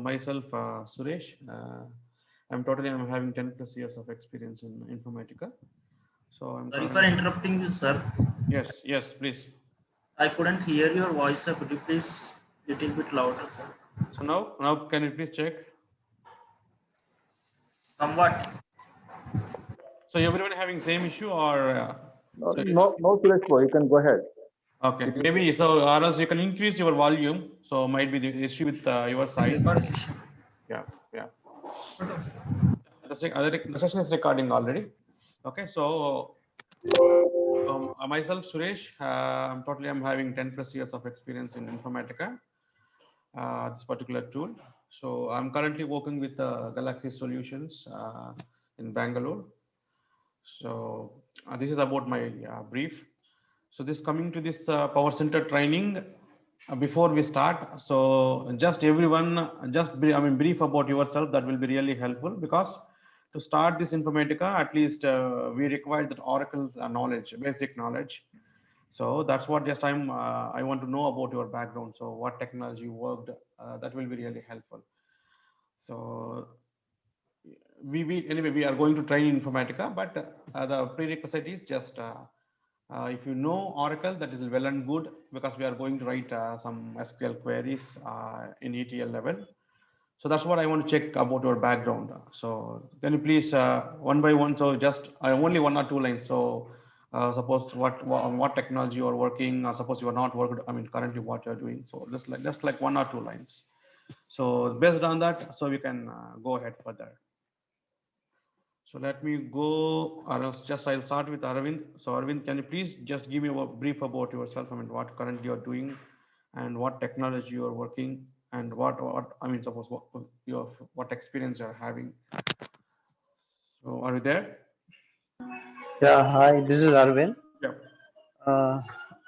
myself, Suresh. I'm having 10 plus years of experience in Informatica. So I'm Sorry for interrupting you, sir. Yes, please. I couldn't hear your voice, sir. Could you please little bit louder, sir? So now can you please check? Somewhat. So everyone having same issue or? No, Suresh bro, you can go ahead. Okay, maybe so. Or else you can increase your volume. So might be the issue with your side. Yeah. The session is recording already. Okay, so myself, Suresh. I'm having 10 plus years of experience in Informatica. This particular tool. So I'm currently working with Galaxy Solutions in Bangalore. So this is about my brief. So this coming to this power center training. Before we start, so just everyone, brief about yourself. That will be really helpful because to start this Informatica, at least we require that Oracle's knowledge, basic knowledge. So that's what just I want to know about your background. So what technology you worked, that will be really helpful. So anyway, we are going to train Informatica, but the prerequisite is just if you know Oracle, that is well and good because we are going to write some SQL queries in ETL level. So that's what I want to check about your background. So can you please one by one? So just only one or two lines. So suppose what technology you are working, or suppose you are not working. I mean, currently what you are doing. So just like one or two lines. So based on that, so we can go ahead further. So let me go, or else just I'll start with Arvind. So Arvind, can you please just give me a brief about yourself? I mean, what currently you're doing and what technology you're working and what I mean, suppose what experience you're having. So are you there? Yeah, hi, this is Arvind. Yeah.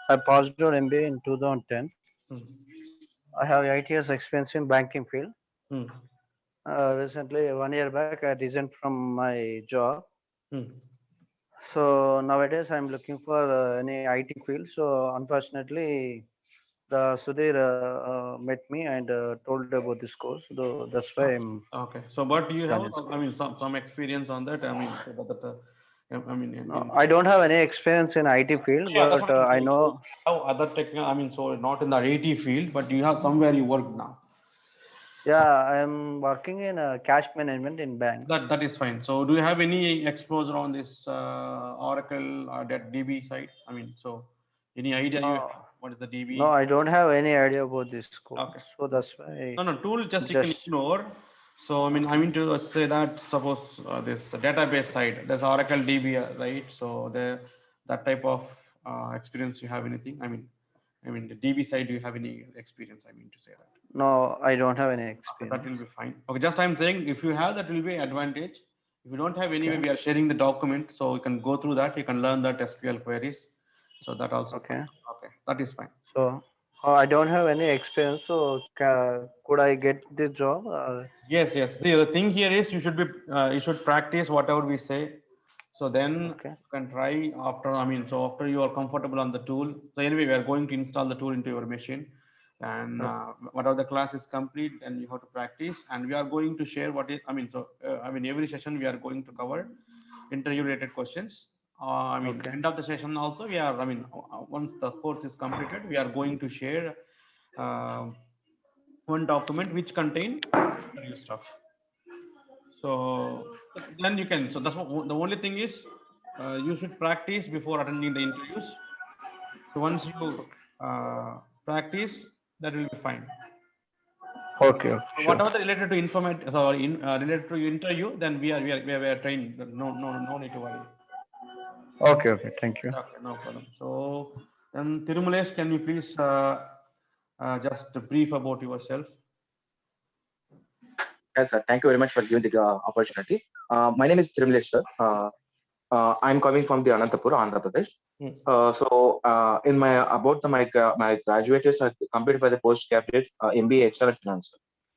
I passed out MBA in 2010. Hmm. I have 8 years experience in banking field. Hmm. Recently, 1 year back, I resigned from my job. Hmm. So nowadays, I'm looking for any IT field. So unfortunately, the Sudhir met me and told about this course. So that's why I'm. Okay. So, but do you have, joined this I mean, course. some experience on that? I mean, No, I don't have any experience in IT field, yeah, that's but what I'm I saying. So know. you have other I mean, so not in the IT field, but you have somewhere you work now. Yeah, I'm working in cash management in bank. That is fine. So do you have any exposure on this Oracle or that DB side? I mean, so any idea you have what is the No, DB? I don't have any idea about this course. Okay. So that's why No, tool just you can just ignore. So I mean to say that suppose this database side, there's Oracle DB, right? So that type of experience you have anything? I mean the DB side, do you have any experience? I mean to say that. no, I don't have any Okay, that experience. will be fine. Okay, just I'm saying if you have that will be advantage. If you don't have anyway, Okay. we are sharing the document, so you can go through that. You can learn that SQL queries. So that also Okay. fine. Okay, that is fine. So I don't have any experience. So could I get this job? Yes. The thing here is you should practice whatever we say. So then Okay. you can try after. I mean, so after you are comfortable on the tool. So anyway, we are going to install the tool into your machine, and whatever the class is complete, then you have to practice. And we are going to share what is. I mean, so every session we are going to cover interview related questions. Okay. End of the session also we are. Once the course is completed, we are going to share. One document which contain interview stuff. So then you can. So that's what the only thing is. You should practice before attending the interviews. So once you practice, that will be fine. Okay. So Sure. whatever the related to related to interview, then we are trained. No need to worry. Okay. Thank you. Okay, no problem. So then Tirumalesh, can you please just brief about yourself? Yes, sir. Thank you very much for giving the opportunity. My name is Trimlesh, sir. I'm coming from the Anantapur, Andhra Pradesh. In my about the my graduate is completed by the postgraduate MBA HR and Finance.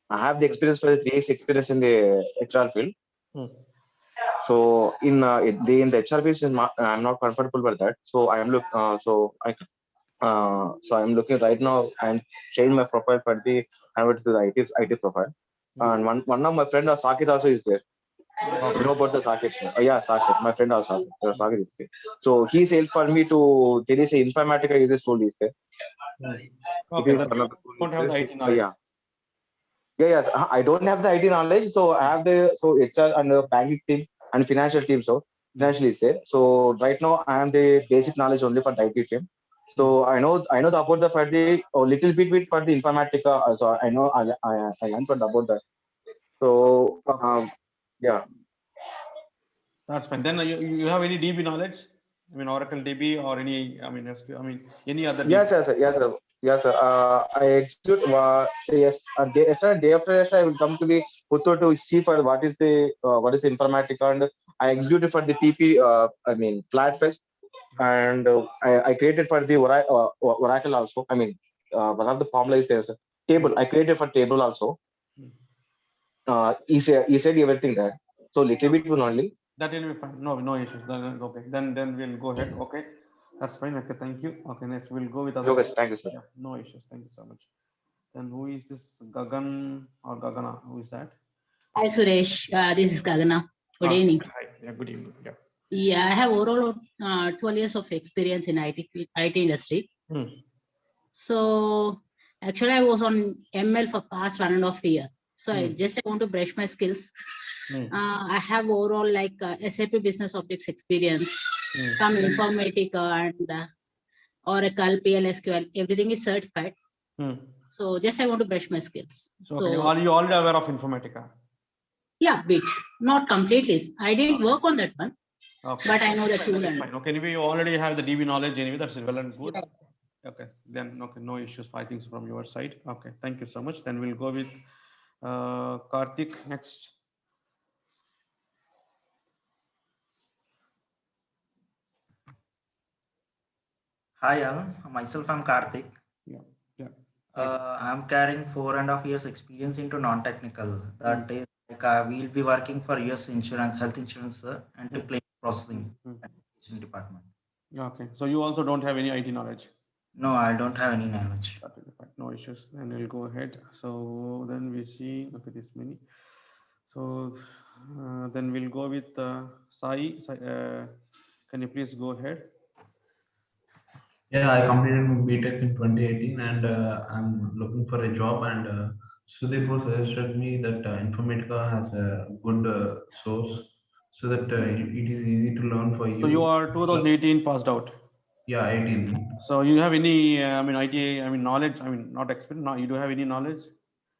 I have the experience for the 3 years experience in the HR field. So in the HR field, I'm not comfortable with that. So I'm looking right now and change my profile for the convert to the IT profile. And one of my friend Sakit also is there. You know about the Sakit? Yeah, Sakit. My friend also Sakit is there. So he said for me to there is a Informatica user tool is there. It Okay, is that one you of the tool is don't have the there. IT knowledge. Yeah. Yeah, yes. I don't have the IT knowledge, so I have the HR and banking team and financial team. So financial is there. So right now I am the basic knowledge only for the IT team. So I know the about the for the a little bit with for the Informatica. So I know I learned about that. So yeah. That's fine. Then you have any DB knowledge? I mean, Oracle DB or any, I mean, SQL, I mean, any other DB? Yes, yes, sir. Yes, sir. Yes, sir. I execute. Say yes. Yesterday, day after yesterday, I will come to the Puttur to see for what is the Informatica, and I executed for the PP. I mean, Flatfish, and I created for the Oracle also. I mean, one of the formula is there, sir. Table. I created for table also. He said everything there. So little bit will only. That will be fine. No issues. Okay. Then we'll go ahead. Okay. That's fine. Okay. Thank you. Okay. Next we'll go with other. Okay, sir. Thank you, sir. Yeah. No issues. Thank you so much. Then who is this Gagan or Gagana? Who is that? Hi Suresh, this is Gagana. Good evening. Hi. Yeah. Good evening. Yeah. Yeah, I have overall 12 years of experience in IT industry. So actually I was on ML for past 1.5 years. So I just want to brush my skills. I have overall like SAP business objects experience from Informatica and Oracle, PLSQL, everything is certified. So just I want to brush my skills. So are you already aware of Informatica? Yeah, bit, not completely. I didn't work on that one. Okay. But I know the tool. Fine. Okay, anyway, you already have the DB knowledge anyway, that's well and good. Yes. Okay, then okay, no issues, I think, from your side. Okay, thank you so much. Then we'll go with Karthik next. Hi all, myself I'm Karthik. Yeah. I'm carrying 4.5 years experience into non-technical. That is like we'll be working for US insurance, health insurance and to claim processing department. Okay, so you also don't have any IT knowledge? No, I don't have any knowledge. No issues. Then we'll go ahead. So then we see, okay, this many. So then we'll go with Sai. Can you please go ahead? Yeah, I completed my BTech in 2018 and I'm looking for a job, and Sudeep suggested me that Informatica has a good source so that it is easy to learn for you. So you are 2018 passed out? Yeah, 18. So you have any, I mean, IT, I mean, knowledge, I mean, not experience, no, you do have any knowledge?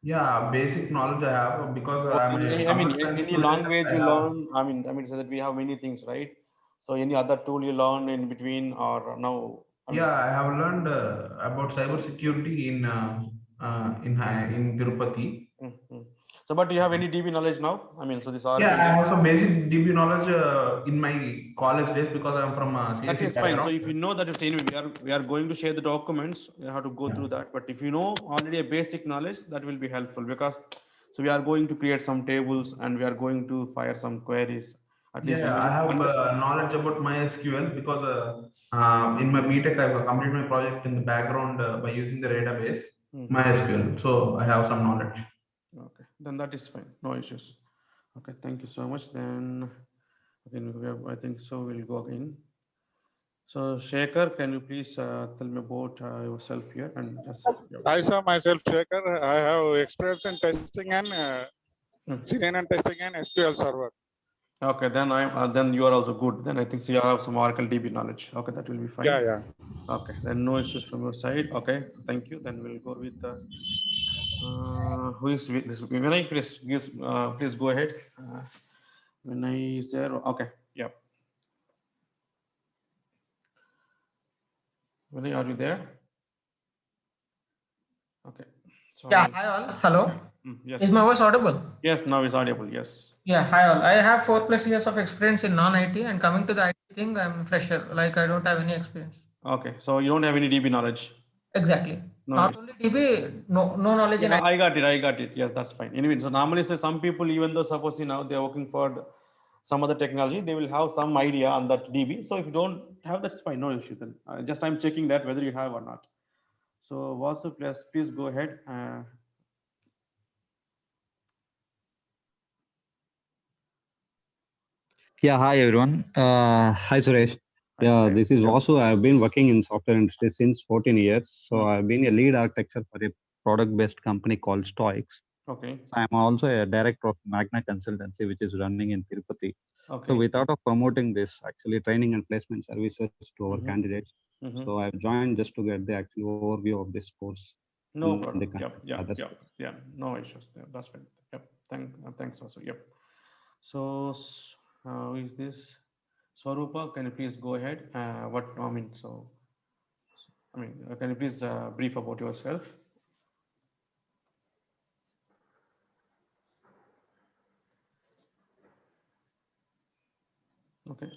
Yeah, basic knowledge I have because I'm I mean, any language you learn, I mean, so that we have many things, right? So any other tool you learn in between or now? Yeah, I have learned about cybersecurity in Tirupati. So, but do you have any DB knowledge now? I mean, so this are. Yeah, I have some basic DB knowledge in my college days because I'm from CSE that is background. fine. So if you know that, it's anyway, we are going to share the documents. You have to go through that. But if you know already a basic knowledge, that will be helpful because so we are going to create some tables and we are going to fire some queries. At least I have knowledge about MySQL because in my BTech I've completed my project in the background by using the database MySQL. So I have some knowledge. Okay, then that is fine. No issues. Okay, thank you so much. Then again, I think so. We'll go again. So Shekhar, can you please tell me about yourself here and just. I saw myself Shekhar. I have experience in testing and CNN testing and SQL Server. Okay, then then you are also good. Then I think so you have some Oracle DB knowledge. Okay, that will be fine. Yeah. Okay, then no issues from your side. Okay, thank you. Then we'll go with who is this? Vinay, please go ahead. Vinay is there. Okay, yeah. Vinay, are you there? Okay. So yeah, hi all. Hello. Yes. Is my voice audible? Yes, now it's audible. Yes. Yeah, hi all. I have 4+ years of experience in non-IT, and coming to the IT thing, I'm fresher. Like I don't have any experience. Okay, so you don't have any DB knowledge. Exactly. No, not only DB, no knowledge in IT. I got it. Yes, that's fine. Anyway, so normally say some people, even though suppose now they're working for some other technology, they will have some idea on that DB. So if you don't have, that's fine, no issue then. Just I'm checking that whether you have or not. So Vasu, please go ahead. Yeah, hi everyone. Hi Suresh. Yeah, this is Vasu. I've been working in software industry since 14 years. So I've been a lead architecture for a product-based company called Stoics. Okay. I'm also a director of Magna Consultancy, which is running in Tirupati. Okay. So we thought of promoting this actually training and placement services to our candidates. So I've joined just to get the actual overview of this course. No and problem. the Yeah. No issues there. That's fine. Yep. Thanks also. Yep. So, who is this? Swarupa, can you please go ahead? Can you please brief about yourself? Okay.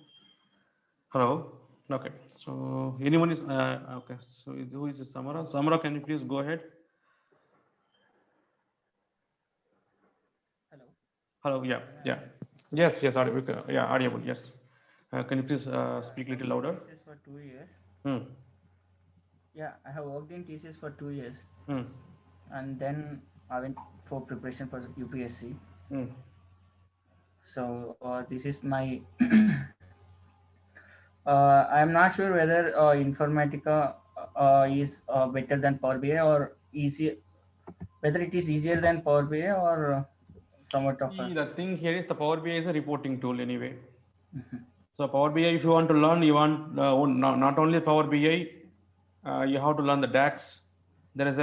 Hello. Okay. So, anyone is okay. So, who is Samara? Samara, can you please go ahead? Hello. Yeah. Yes. Audible. Yeah. Audible. Yes. Can you please speak a little louder? TCS for 2 years. Yeah, I have worked in TCS for 2 years. And then I went for preparation for UPSC. So this is my. I am not sure whether Informatica is better than Power BI or easier. Whether it is easier than Power BI or somewhat of. The thing here is the Power BI is a reporting tool anyway. So Power BI, if you want to learn, you want not only Power BI, you have to learn the DAX. There is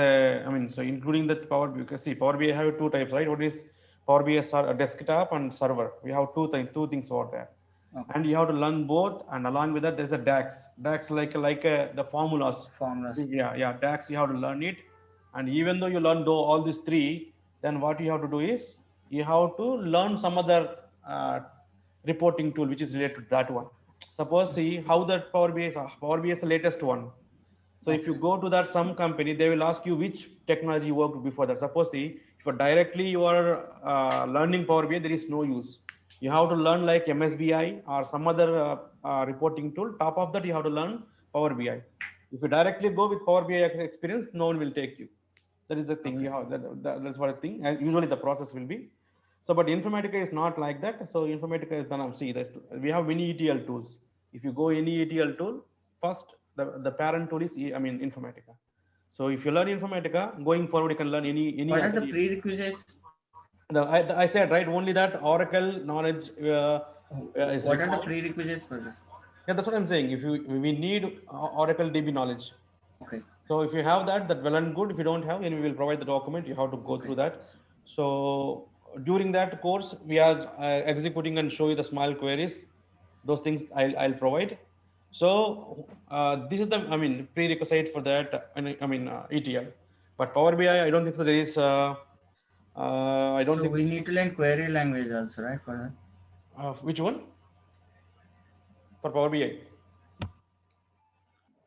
so including the Power BI, because see, Power BI have two types, right? What is Power BI desktop and server? We have two things over there. Okay. And you have to learn both, and along with that, there's a DAX. DAX like the formulas. Yeah, DAX, you have to learn it. And even though you learn all these three, then what you have to do is you have to learn some other reporting tool which is related to that one. Suppose see how that Power BI is the latest one. So if you go to that some company, they will ask you which technology you worked before that. Suppose see if directly you are learning Power BI, there is no use. You have to learn like MSBI or some other reporting tool. Top of that, you have to learn Power BI. If you directly go with Power BI experience, no one will take you. That is the thing. You have that's what I think. And usually the process will be. So, but Informatica is not like that. So Informatica is done. See, we have many ETL tools. If you go any ETL tool, first the parent tool is Informatica. So if you learn Informatica, going forward you can learn any. What are the prerequisites? I said right, only that Oracle knowledge. Is what are the prerequisites for this? Yeah, that's what I'm saying. We need Oracle DB knowledge. Okay. So if you have that well and good. If you don't have, then we will provide the document. You have to go through that. So during that course, we are executing and show you the small queries. Those things I'll provide. So this is the prerequisite for that. ETL. But Power BI, I don't think so there is. I don't think we need to learn query language also, right? For that. Which one? For Power BI.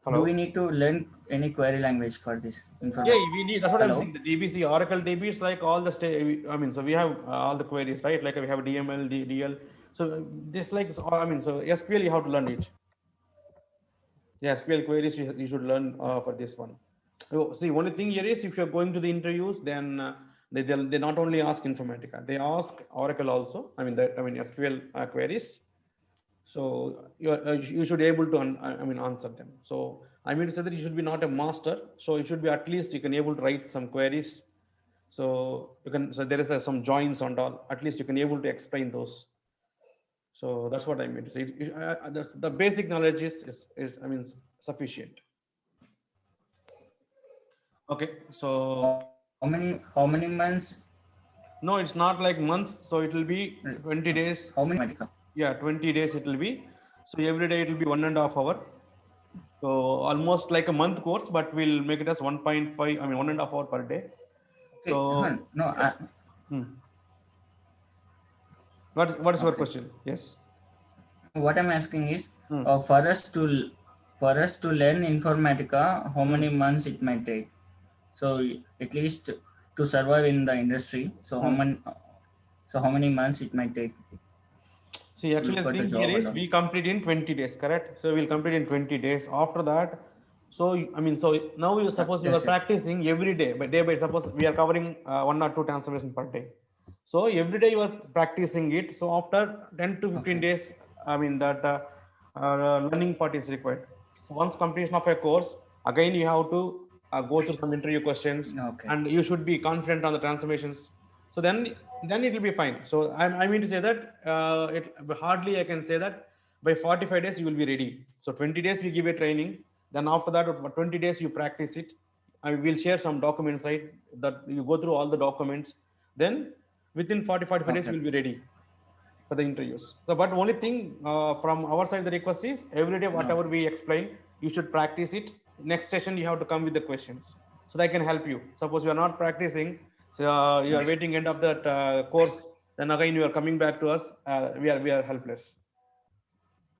Hello? Do we need to learn any query language for this information? Yeah, we need. That's what I'm saying. The DBC, Oracle DB is like all the so we have all the queries, right? Like we have DML, DL. So this so SQL you have to learn it. Yeah, SQL queries you should learn for this one. See, only thing here is if you're going to the interviews, then they not only ask Informatica, they ask Oracle also. SQL queries. So you should be able to answer them. So I mean to say that you should be not a master. So you should be at least you can able to write some queries. So you can. So there is some joins and all. At least you can able to explain those. So that's what I mean to say. The basic knowledge is sufficient. Okay. So how many months? No, it's not like months. So it will be 20 days. How many? Yeah, 20 days it will be. So every day it will be 1.5 hours. So almost like a month course, but we'll make it as 1.5, 1.5 hour per day. Okay. So no. What is your question? Yes. What I'm asking is for us to learn Informatica, how many months it might take? So at least to survive in the industry. So how many months it might take? See, actually the thing here is we complete in 20 days, correct? So we'll complete in 20 days. After that, so so now you suppose you are practicing every day, but suppose we are covering 1 or 2 transformation per day. So every day you are practicing it. So after 10 to 15 days, I mean that learning part is required. So once completion of a course, again you have to go through some interview questions, and you should be confident on the transformations. So then it will be fine. So I mean to say that it hardly I can say that by 45 days you will be ready. So 20 days we give a training. Then after that 20 days you practice it. I will share some documents, right? That you go through all the documents. Then within 45 days you will be ready for the interviews. So, but only thing from our side, the request is every day, whatever we explain, you should practice it. Next session, you have to come with the questions so that I can help you. Suppose you are not practicing, so you are waiting end of that course, then again you are coming back to us. We are helpless.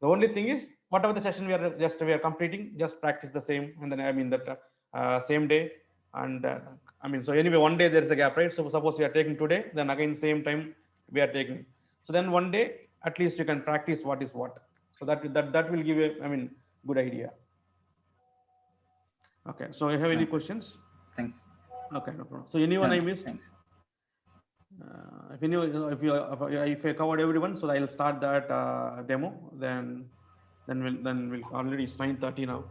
The only thing is, whatever the session we are completing, just practice the same, and then I mean that same day, and I mean so anyway, one day there is a gap, right? So suppose we are taking today, then again same time we are taking. So then one day at least you can practice what is what. So that will give you, I mean, good idea. Okay. So you have any questions? Thanks. Okay, no problem. So anyone I missed? If I covered everyone, so I'll start that demo. Then we'll already it's 9:30 now.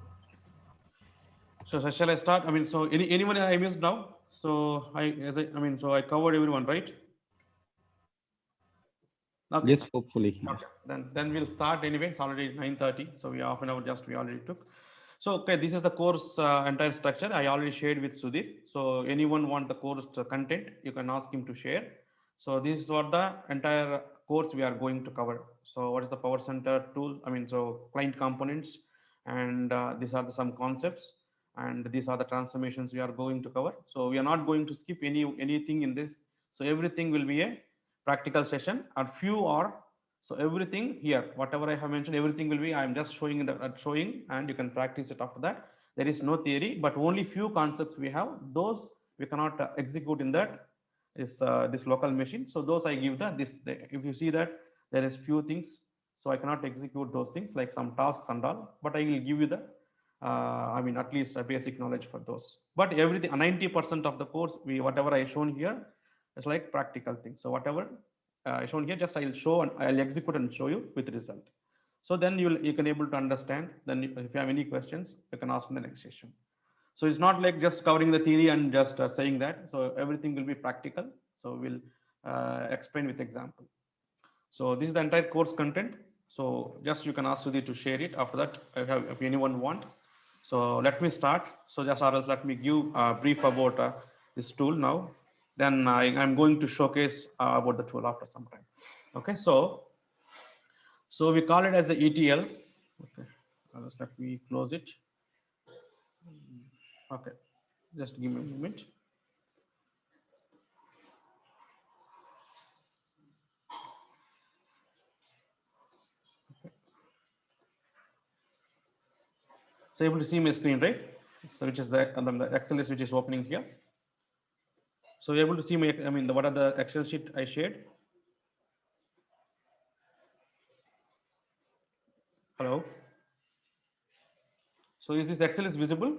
So shall I start? I mean, so anyone I missed now? So I mean, so I covered everyone, right? Okay. Yes, hopefully. Okay. Then we'll start anyway. It's already 9:30, so we half an hour we already took. So okay, this is the course entire structure I already shared with Sudhir. So anyone want the course content, you can ask him to share. So this is what the entire course we are going to cover. So what is the Power Center tool? I mean, so client components, and these are some concepts, and these are the transformations we are going to cover. So we are not going to skip anything in this. So everything will be a practical session, and few are. So everything here, whatever I have mentioned, everything will be, I'm just showing showing, and you can practice it after that. There is no theory, but only few concepts we have. Those we cannot execute in that is this local machine. So those I give if you see that there is few things, so I cannot execute those things like some tasks and all, but I will give you the I mean at least a basic knowledge for those. But everything 90% of the course, whatever I shown here is like practical things. So whatever shown here, just I'll show and I'll execute and show you with result. So then you can able to understand. Then if you have any questions, you can ask in the next session. So it's not like just covering the theory and just saying that. So everything will be practical. So we'll explain with example. So this is the entire course content. So just you can ask Sudhir to share it. After that, if anyone want. So let me start. So just let me give a brief about this tool now. Then I'm going to showcase about the tool after some time. Okay, so we call it as the ETL. Okay, just let me close it. Okay, just give me a moment. Okay. So able to see my screen, right? So which is the Excel list which is opening here. So you're able to see my, I mean, what are the Excel sheet I shared? Hello. So is this Excel is visible?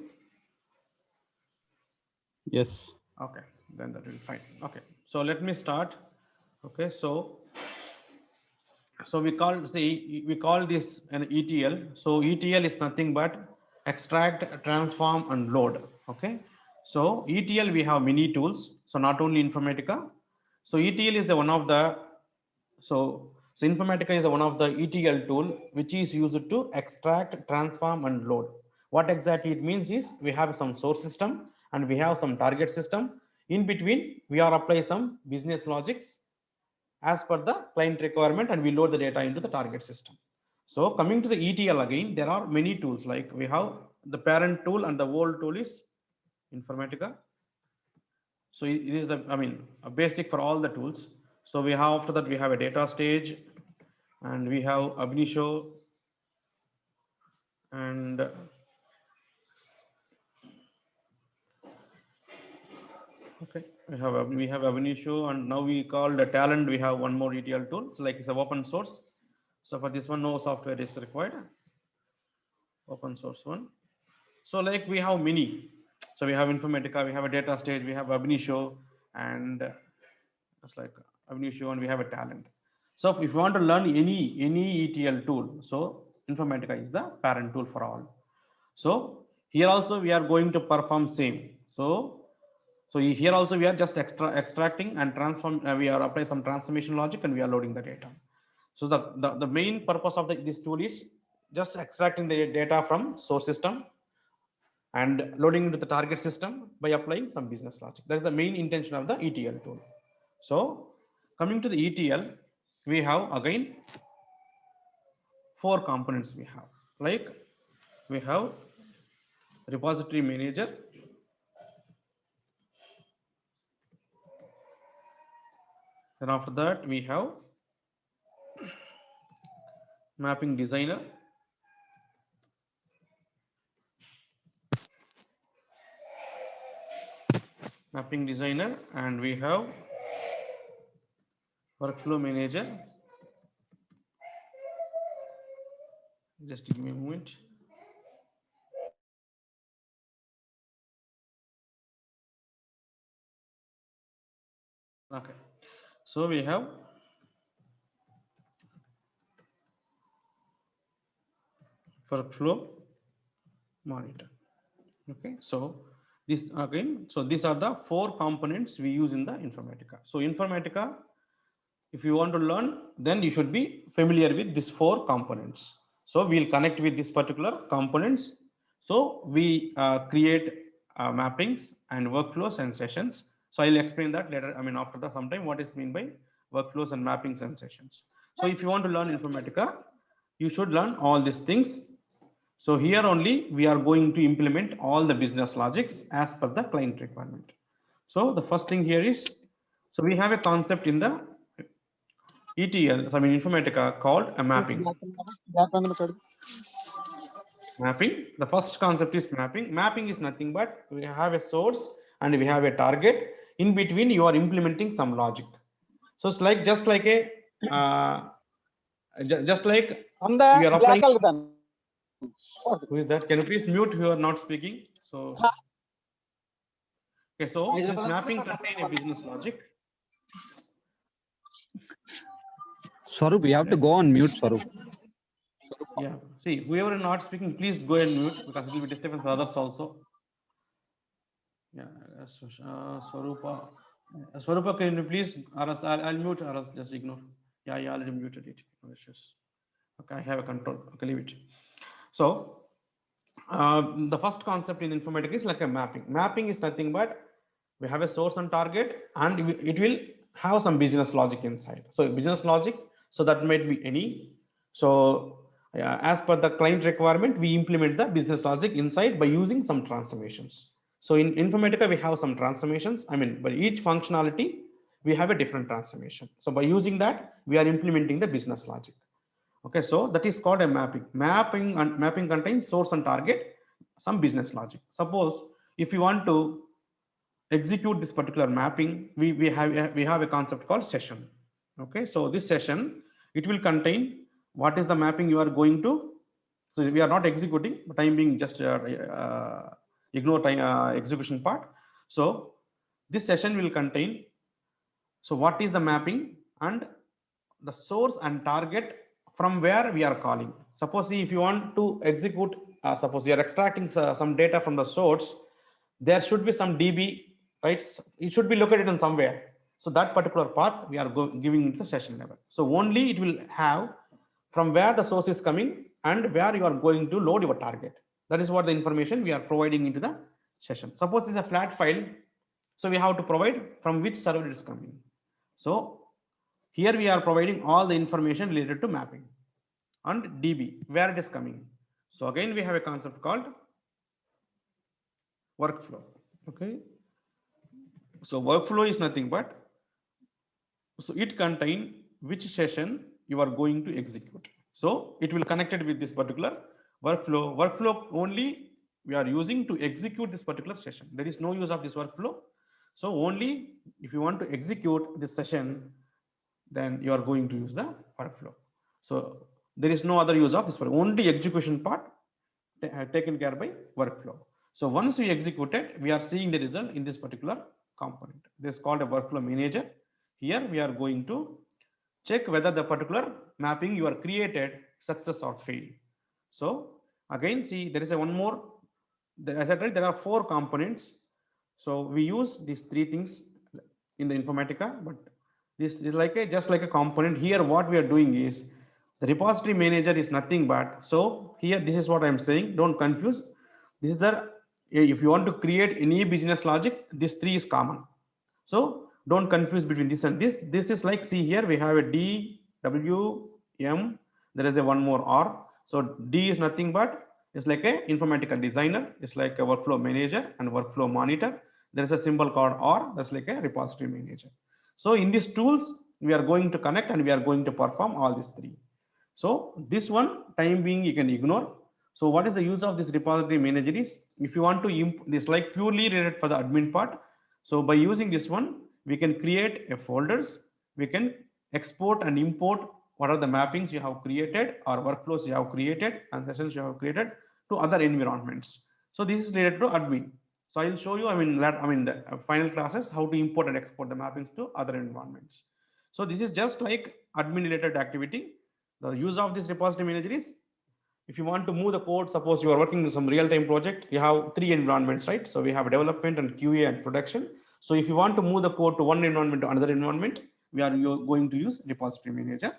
Yes. Okay, then that will be fine. Okay, so let me start. Okay, so we call this an ETL. So ETL is nothing but extract, transform, and load. Okay, so ETL we have many tools. So not only Informatica. So ETL is the one of the so Informatica is one of the ETL tool which is used to extract, transform, and load. What exactly it means is we have some source system and we have some target system. In between, we are applying some business logics as per the client requirement, and we load the data into the target system. So coming to the ETL again, there are many tools, like we have the parent tool and the old tool is Informatica. So it is the, I mean, a basic for all the tools. So we have, after that we have a data stage, and we have Ab Initio, and okay, we have Ab Initio, and now we call the talent. We have one more ETL tool. So like it's an open source. So for this one, no software is required. Open source one. So like we have many. So we have Informatica, we have a data stage, we have Ab Initio, and It's like Avnishu, and we have a talent. So if you want to learn any ETL tool, so Informatica is the parent tool for all. So here also we are going to perform same. So here also we are just extracting and transform. We are applying some transformation logic and we are loading the data. So the main purpose of this tool is just extracting the data from source system and loading into the target system by applying some business logic. That is the main intention of the ETL tool. So coming to the ETL, we have again 4 components we have. Like we have repository manager, then after that we have mapping designer, and we have workflow manager. Just give me a moment. Okay, so we have workflow monitor. Okay, so this again, so these are the 4 components we use in the Informatica. So Informatica, if you want to learn, then you should be familiar with these 4 components. So we'll connect with this particular components. So we create mappings and workflows and sessions. So I'll explain that later. I mean, after the sometime, what is mean by workflows and mappings and sessions. So if you want to learn Informatica, you should learn all these things. So here only we are going to implement all the business logics as per the client requirement. So the first thing here is, so we have a concept in the ETL, I mean Informatica, called a mapping. Mapping. The first concept is mapping. Mapping is nothing but we have a source and we have a target. In between, you are implementing some logic. So it's like just like a just like we are applying. Who is that? Can you please mute who are not speaking? So okay, so this mapping contains a business logic. Swarup, you have to go on mute, Swarup. Yeah, see, whoever is not speaking, please go and mute because it will be disturbance for others also. Yeah, Swarupa. Swarupa, can you please, or else I'll mute, or else just ignore. Yeah, I already muted it. No issues. Okay, I have a control. Okay, leave it. So the first concept in Informatica is like a mapping. Mapping is nothing but we have a source and target, and it will have some business logic inside. So business logic, so that might be any. So as per the client requirement, we implement the business logic inside by using some transformations. So in Informatica, we have some transformations. I mean, by each functionality, we have a different transformation. So by using that, we are implementing the business logic. Okay, so that is called a mapping. Mapping contains source and target, some business logic. Suppose if you want to execute this particular mapping, we have a concept called session. Okay, so this session, it will contain what is the mapping you are going to. So we are not executing, but I'm being just ignore execution part. So this session will contain, so what is the mapping and the source and target from where we are calling. Suppose if you want to execute, suppose you are extracting some data from the source, there should be some DB, right? It should be located in somewhere. So that particular path we are giving it the session level. So only it will have from where the source is coming and where you are going to load your target. That is what the information we are providing into the session. Suppose it's a flat file, so we have to provide from which server it is coming. So here we are providing all the information related to mapping and DB, where it is coming. So again, we have a concept called workflow. Okay. So workflow is nothing but, so it contains which session you are going to execute. So it will connect it with this particular workflow. Workflow only we are using to execute this particular session. There is no use of this workflow. So only if you want to execute this session, then you are going to use the workflow. So there is no other use of this part. Only execution part taken care by workflow. So once we execute it, we are seeing the result in this particular component. This is called a workflow manager. Here we are going to check whether the particular mapping you are created success or fail. So again, see, there is a one more, as I said, there are 4 components. So we use these 3 things in the Informatica, but this is like a just like a component. Here what we are doing is the repository manager is nothing but, so here this is what I am saying, don't confuse. This is the, if you want to create any business logic, this 3 is common. So don't confuse between this and this. This is like, see here we have a D, W, M, there is a one more R. So D is nothing but, it's like a Informatica designer, it's like a workflow manager and workflow monitor. There is a symbol called R, that's like a repository manager. So in these tools, we are going to connect and we are going to perform all these 3. So this one time being you can ignore. So what is the use of this repository manager is, if you want to this like purely related for the admin part. So by using this one, we can create a folders, we can export and import what are the mappings you have created or workflows you have created and sessions you have created to other environments. So this is related to admin. So I will show you, the final classes, how to import and export the mappings to other environments. So this is just like admin related activity. The use of this repository manager is, if you want to move the code, suppose you are working in some real-time project, you have 3 environments, right? So we have development and QA and production. So if you want to move the code to one environment to another environment, we are going to use repository manager.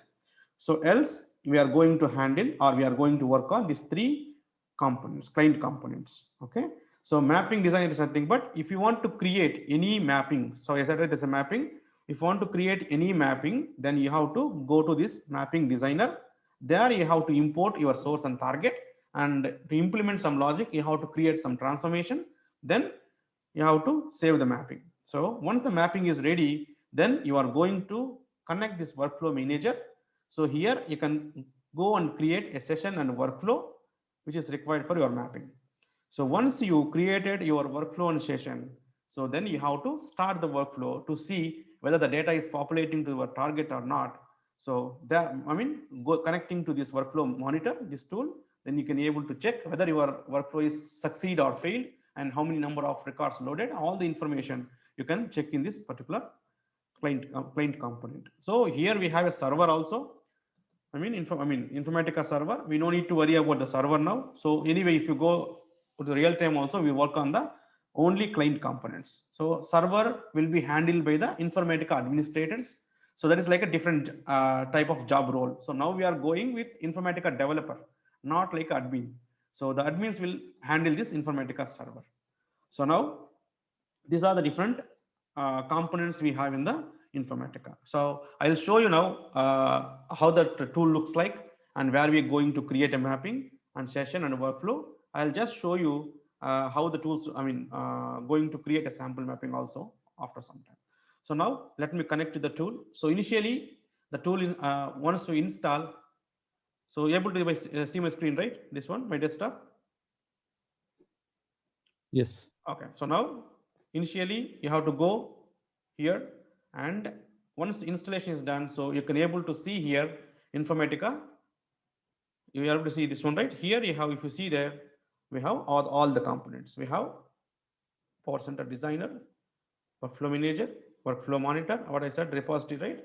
So else we are going to handle, or we are going to work on these 3 components, client components. Okay. So mapping design is nothing but, if you want to create any mapping, so as I said, there's a mapping. If you want to create any mapping, then you have to go to this mapping designer. There you have to import your source and target, and to implement some logic, you have to create some transformation. Then you have to save the mapping. So once the mapping is ready, then you are going to connect this workflow manager. So here you can go and create a session and workflow which is required for your mapping. So once you created your workflow and session, so then you have to start the workflow to see whether the data is populating to your target or not. So there, connecting to this workflow monitor, this tool, then you can be able to check whether your workflow is succeed or failed and how many number of records loaded. All the information you can check in this particular client component. So here we have a server also. Informatica server. We no need to worry about the server now. So anyway, if you go to the real time also, we work on the only client components. So server will be handled by the Informatica administrators. So that is like a different type of job role. So now we are going with Informatica developer, not like admin. So the admins will handle this Informatica server. So now these are the different components we have in the Informatica. So I'll show you now how the tool looks like and where we're going to create a mapping and session and workflow. I'll just show you how the tools, going to create a sample mapping also after some time. So now let me connect to the tool. So initially the tool once we install, so able to see my screen, right? This one, my desktop. Yes. Okay. So now initially you have to go here, and once installation is done, so you can able to see here Informatica. You are able to see this one, right? Here you have, if you see there, we have all the components. We have Power Center Designer, Workflow Manager, Workflow Monitor, what I said, repository, right?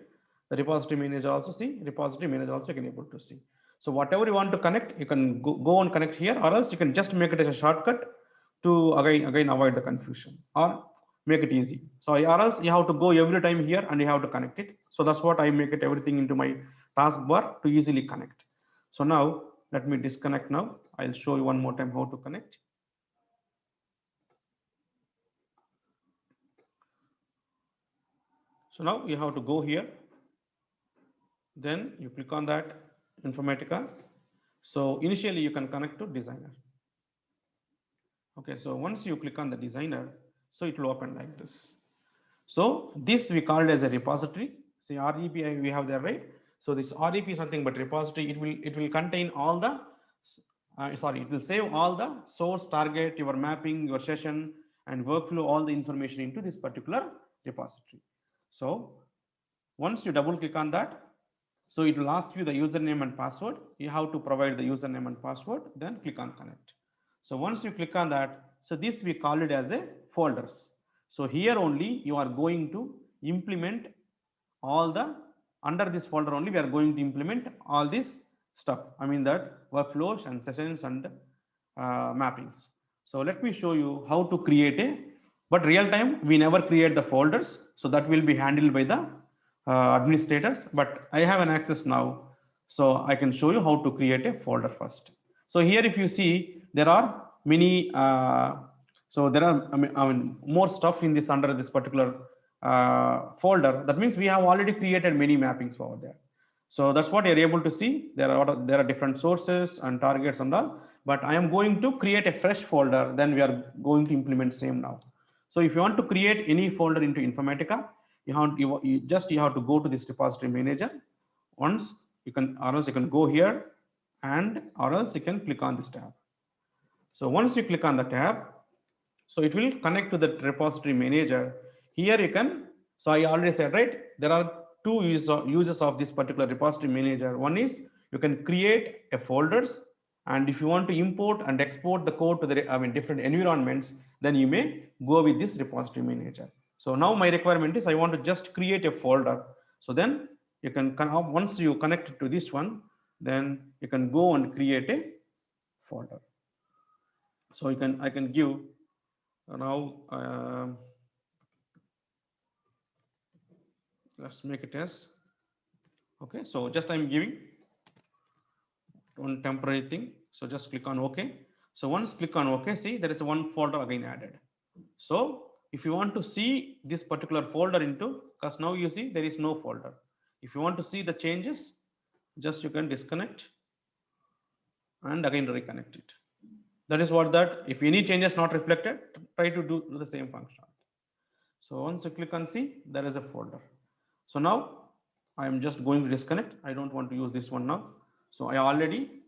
The repository manager also see, repository manager also you can able to see. So whatever you want to connect, you can go and connect here, or else you can just make it as a shortcut to again avoid the confusion or make it easy. So or else you have to go every time here and you have to connect it. So that's what I make it everything into my taskbar to easily connect. So now let me disconnect now. I'll show you one more time how to connect. So now you have to go here. Then you click on that Informatica. So initially you can connect to designer. Okay, so once you click on the designer, so it will open like this. So this we call it as a repository. See REP we have there, right? So this REP is nothing but repository. It will contain all the it will save all the source, target, your mapping, your session, and workflow, all the information into this particular repository. So once you double click on that, so it will ask you the username and password. You have to provide the username and password, then click on connect. So once you click on that, so this we call it as a folders. So here only you are going to implement all the, under this folder only, we are going to implement all this stuff. I mean that workflows and sessions and mappings. So let me show you how to create but real time, we never create the folders. So that will be handled by the administrators, but I have an access now. So I can show you how to create a folder first. So here, if you see, there are many, so there are, I mean, more stuff in this under this particular folder. That means we have already created many mappings over there. So that's what you're able to see. There are different sources and targets and all, but I am going to create a fresh folder. Then we are going to implement same now. So if you want to create any folder into Informatica, you have to go to this repository manager. Once you can, or else you can go here, and or else you can click on this tab. So once you click on the tab, so it will connect to the repository manager. Here you can, so I already said, right, there are two uses of this particular repository manager. One is you can create a folders, and if you want to import and export the code to the different environments, then you may go with this repository manager. So now my requirement is I want to just create a folder. So then you can, once you connect it to this one, then you can go and create a folder. So I can give now, let's make it as, okay. So just I'm giving one temporary thing. So just click on OK. So once click on OK, see there is one folder again added. So if you want to see this particular folder into, because now you see there is no folder. If you want to see the changes, just you can disconnect and again reconnect it. That is what that, if any changes not reflected, try to do the same function. So once you click on see, there is a folder. So now I am just going to disconnect. I don't want to use this one now. So I already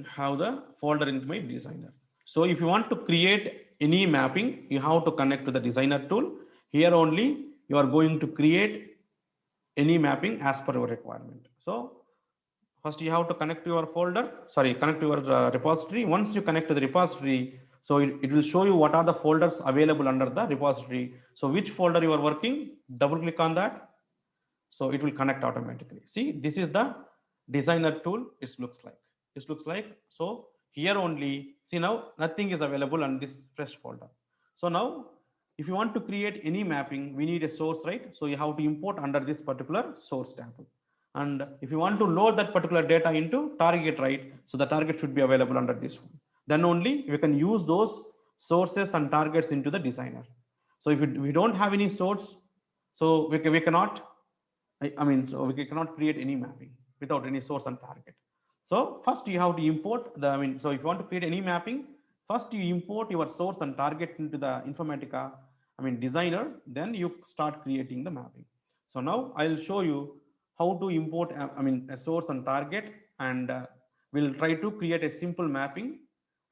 have the folder in my designer. So if you want to create any mapping, you have to connect to the designer tool. Here only you are going to create any mapping as per your requirement. So first you have to connect to your folder, connect to your repository. Once you connect to the repository, so it will show you what are the folders available under the repository. So which folder you are working, double click on that. So it will connect automatically. See, this is the designer tool. It looks like, so here only, see now nothing is available on this fresh folder. So now if you want to create any mapping, we need a source, right? So you have to import under this particular source table. And if you want to load that particular data into target, right? So the target should be available under this one. Then only we can use those sources and targets into the designer. So if we don't have any source, so we cannot, so we cannot create any mapping without any source and target. So first you have to import the, so if you want to create any mapping, first you import your source and target into the Informatica, designer, then you start creating the mapping. So now I'll show you how to import, a source and target, and we'll try to create a simple mapping,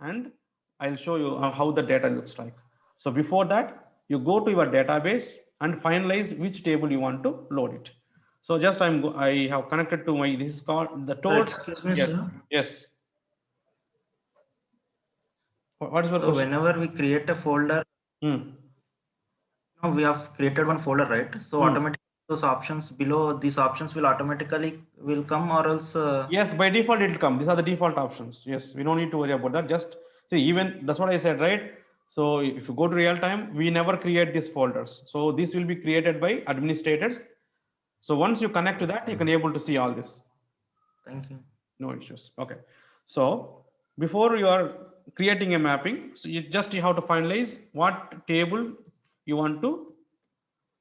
and I'll show you how the data looks like. So before that, you go to your database and finalize which table you want to load it. So just I have connected to my, this is called the tool. Excuse me, yes. sir. Yes. What is your so question? whenever we create a folder, now we have created one folder, right? So automatically those options below, these options will automatically come, or else yes, by default it will come. These are the default options. Yes, we don't need to worry about that. Just see, even that's what I said, right? So if you go to real time, we never create these folders. So this will be created by administrators. So once you connect to that, you can able to see all this. Thank you. No issues. Okay. So before you are creating a mapping, so you have to finalize what table you want to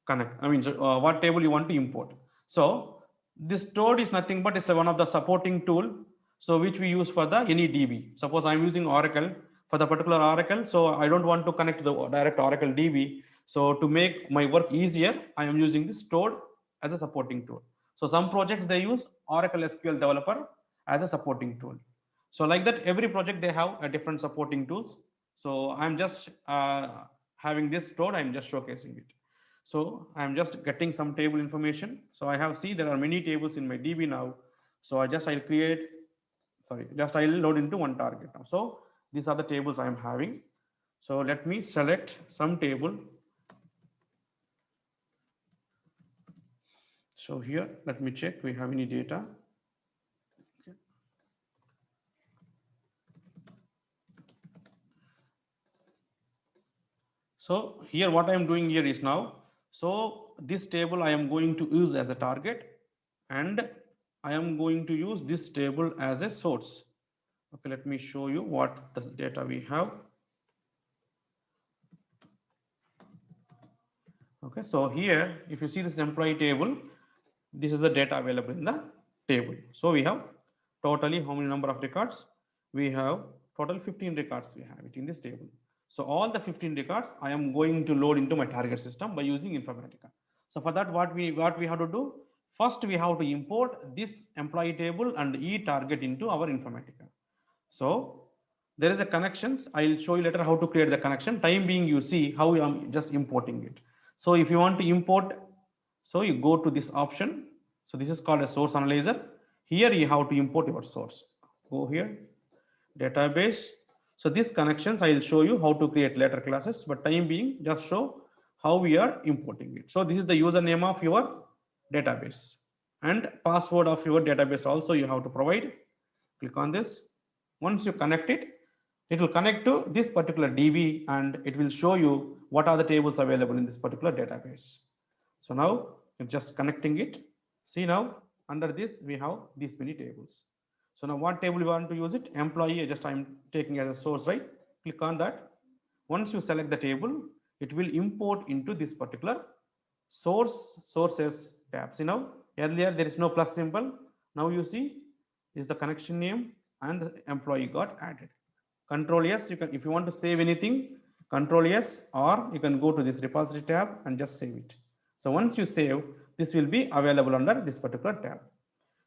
connect. What table you want to import. So this toad is nothing but it's one of the supporting tool. So which we use for the any DB. Suppose I'm using Oracle for the particular Oracle. So I don't want to connect to the direct Oracle DB. So to make my work easier, I am using this toad as a supporting tool. So some projects they use Oracle SQL Developer as a supporting tool. So like that, every project they have a different supporting tools. So I'm just having this toad, I'm just showcasing it. So I'm just getting some table information. So I have there are many tables in my DB now. So I'll create, I'll load into one target now. So these are the tables I'm having. So let me select some table. So here, let me check, we have any data. Okay. So here what I am doing here is now, so this table I am going to use as a target, and I am going to use this table as a source. Okay, let me show you what the data we have. Okay, so here, if you see this employee table, this is the data available in the table. So we have totally how many number of records? We have total 15 records we have it in this table. So all the 15 records I am going to load into my target system by using Informatica. So for that, what we have to do? First, we have to import this employee table and e-target into our Informatica. So there is a connections. I'll show you later how to create the connection. Time being, you see how I'm just importing it. So if you want to import, so you go to this option. So this is called a source analyzer. Here you have to import your source. Go here, database. So these connections I will show you how to create later classes, but time being, just show how we are importing it. So this is the username of your database and password of your database also you have to provide. Click on this. Once you connect it, it will connect to this particular DB and it will show you what are the tables available in this particular database. So now it's just connecting it. See now under this we have these many tables. So now what table you want to use it? Employee, just I'm taking as a source, right? Click on that. Once you select the table, it will import into this particular sources tab. See now earlier there is no plus symbol. Now you see is the connection name and the employee got added. Control yes, you can, if you want to save anything, Control yes, or you can go to this repository tab and just save it. So once you save, this will be available under this particular tab.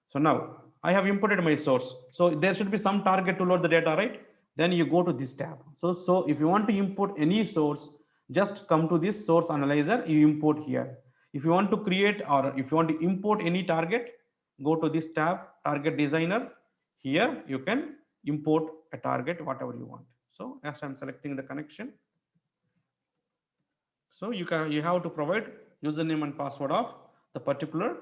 So now I have imported my source. So there should be some target to load the data, right? Then you go to this tab. So if you want to import any source, just come to this source analyzer, you import here. If you want to create or if you want to import any target, go to this tab, target designer. Here you can import a target, whatever you want. So as I'm selecting the connection, so you have to provide username and password of the particular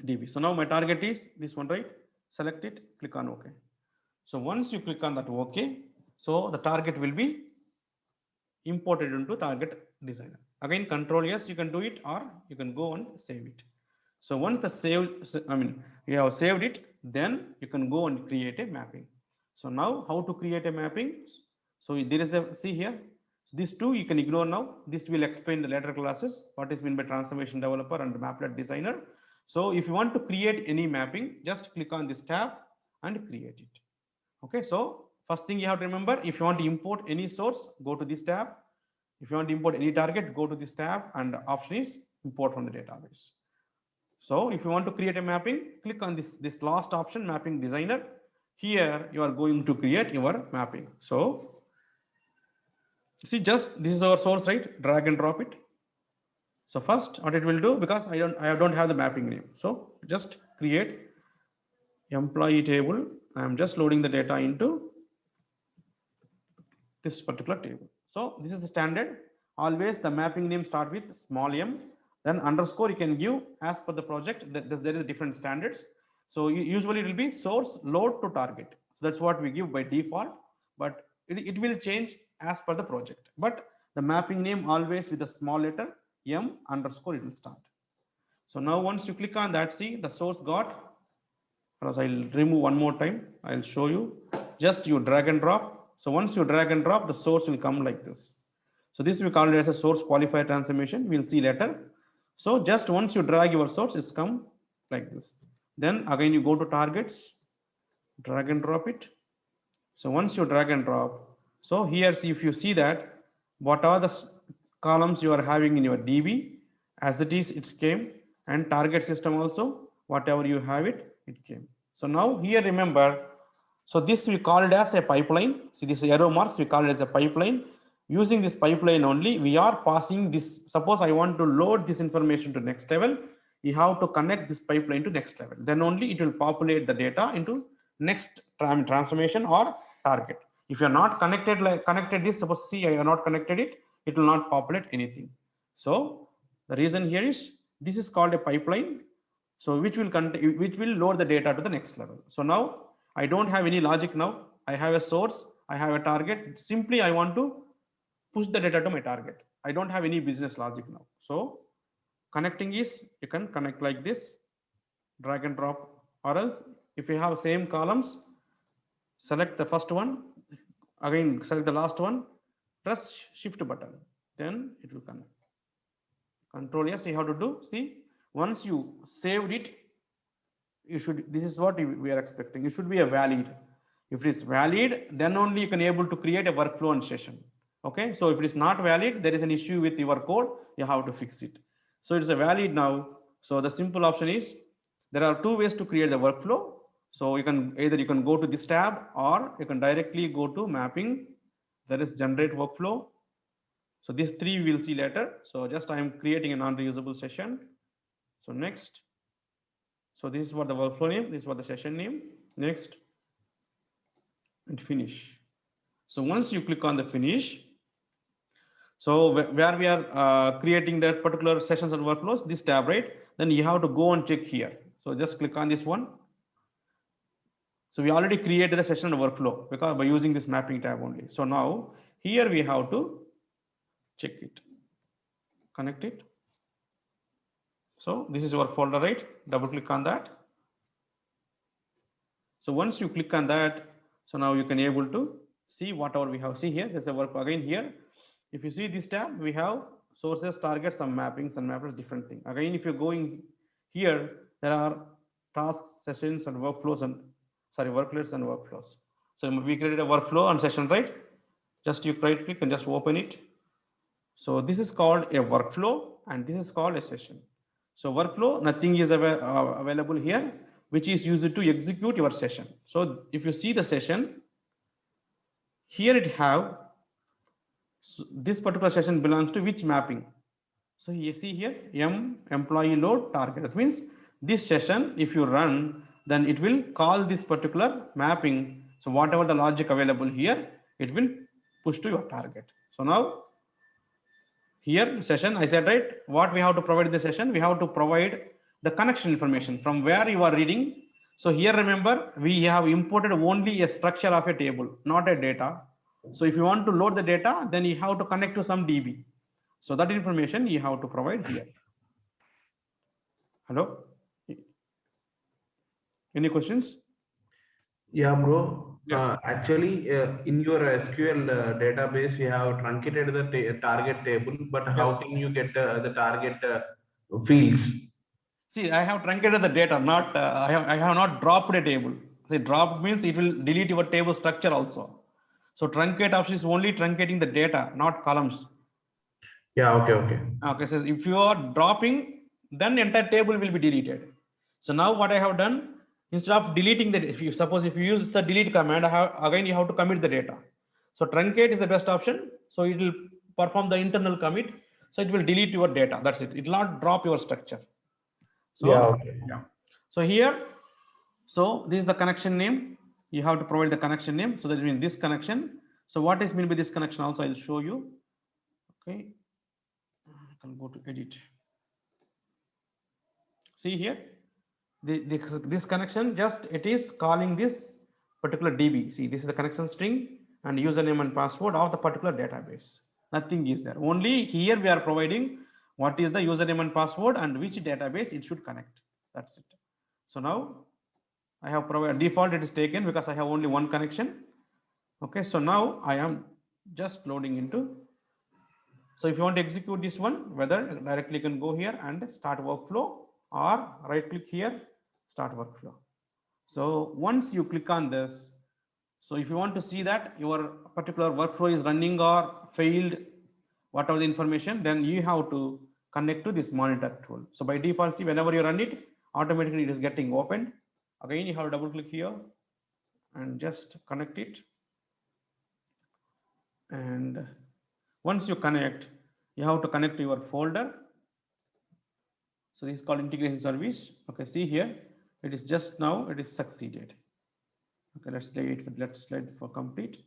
DB. So now my target is this one, right? Select it, click on OK. So once you click on that OK, so the target will be imported into target designer. Again, Control yes, you can do it, or you can go and save it. So once the you have saved it, then you can go and create a mapping. So now how to create a mapping? So there is a, see here, these two you can ignore now. This will explain the later classes, what is meant by transformation developer and maplet designer. So if you want to create any mapping, just click on this tab and create it. Okay, so first thing you have to remember, if you want to import any source, go to this tab. If you want to import any target, go to this tab, and the option is import from the database. So if you want to create a mapping, click on this last option, mapping designer. Here you are going to create your mapping. So see, just this is our source, right? Drag and drop it. So first what it will do, because I don't have the mapping name. So just create employee table. I am just loading the data into this particular table. So this is the standard. Always the mapping name start with small m, then underscore you can give as per the project. There is different standards. So usually it will be source load to target. So that's what we give by default, but it will change as per the project. But the mapping name always with a small letter m underscore it will start. So now once you click on that, see the source got, because I'll remove one more time. I'll show you. Just you drag and drop. So once you drag and drop, the source will come like this. So this we call it as a source qualifier transformation. We'll see later. So just once you drag your source, it's come like this. Then again you go to targets, drag and drop it. So once you drag and drop, so here see, if you see that what are the columns you are having in your DB, as it is, it came, and target system also, whatever you have it came. So now here remember, so this we call it as a pipeline. See this arrow marks, we call it as a pipeline. Using this pipeline only, we are passing this. Suppose I want to load this information to next level, you have to connect this pipeline to next level. Then only it will populate the data into next transformation or target. If you are not connected this, suppose see I are not connected it, it will not populate anything. So the reason here is This is called a pipeline. So which will load the data to the next level. So now I don't have any logic now. I have a source, I have a target. Simply I want to push the data to my target. I don't have any business logic now. So connecting is, you can connect like this, drag and drop, or else if you have same columns, select the first one, again select the last one, press shift button, then it will connect. Control S, you have to do. See, once you saved it, you should, this is what we are expecting. It should be a valid. If it is valid, then only you can able to create a workflow and session. Okay, so if it is not valid, there is an issue with your code, you have to fix it. So it's a valid now. So the simple option is, there are two ways to create the workflow. So you can either go to this tab, or you can directly go to mapping, that is generate workflow. So these three we will see later. So just I am creating a non-reusable session. So next. So this is what the workflow name, this is what the session name. Next, and finish. So once you click on the finish, so where we are creating that particular sessions and workflows, this tab, right? Then you have to go and check here. So just click on this one. So we already created the session and workflow because by using this mapping tab only. So now here we have to check it, connect it. So this is our folder, right? Double click on that. So once you click on that, so now you can able to see whatever we have. See here, there's a work again here. If you see this tab, we have sources, targets, some mappings and mappers, different thing. Again, if you're going here, there are tasks, sessions and workflows and worklets and workflows. So we created a workflow and session, right? Just you right click and just open it. So this is called a workflow and this is called a session. So workflow, nothing is available here, which is used to execute your session. So if you see the session, here it have, so this particular session belongs to which mapping. So you see here, employee load target. That means this session, if you run, then it will call this particular mapping. So whatever the logic available here, it will push to your target. So now here the session, I said, right, what we have to provide the session, we have to provide the connection information from where you are reading. So here, remember, we have imported only a structure of a table, not a data. So if you want to load the data, then you have to connect to some DB. So that information you have to provide here. Hello? Any questions? Yeah, bro. Yes. Actually, in your SQL database, you have truncated the target table, but how Yes. can you get the target fields? See, I have truncated the data, not I have not dropped a table. See, dropped means it will delete your table structure also. So truncate option is only truncating the data, not columns. Yeah, okay. Okay, so if you are dropping, then the entire table will be deleted. So now what I have done, instead of deleting the, if you use the delete command, again you have to commit the data. So truncate is the best option. So it will perform the internal commit. So it will delete your data. That's it. It will not drop your structure. So, yeah, okay. Yeah. So here, so this is the connection name. You have to provide the connection name. So that means this connection. So what is meant by this connection also I'll show you. Okay. I can go to edit. See here, this connection, just it is calling this particular DB. See, this is the connection string and username and password of the particular database. Nothing is there. Only here we are providing what is the username and password and which database it should connect. That's it. So now I have provided default, it is taken because I have only one connection. Okay, so now I am just loading into. So if you want to execute this one, whether directly you can go here and start workflow, or right click here, start workflow. So once you click on this, so if you want to see that your particular workflow is running or failed, whatever the information, then you have to connect to this monitor tool. So by default, see, whenever you run it, automatically it is getting opened. Again, you have to double click here and just connect it. And once you connect, you have to connect to your folder. So this is called integration service. Okay, see here, it is just now, it is succeeded. Okay, let's slide for complete.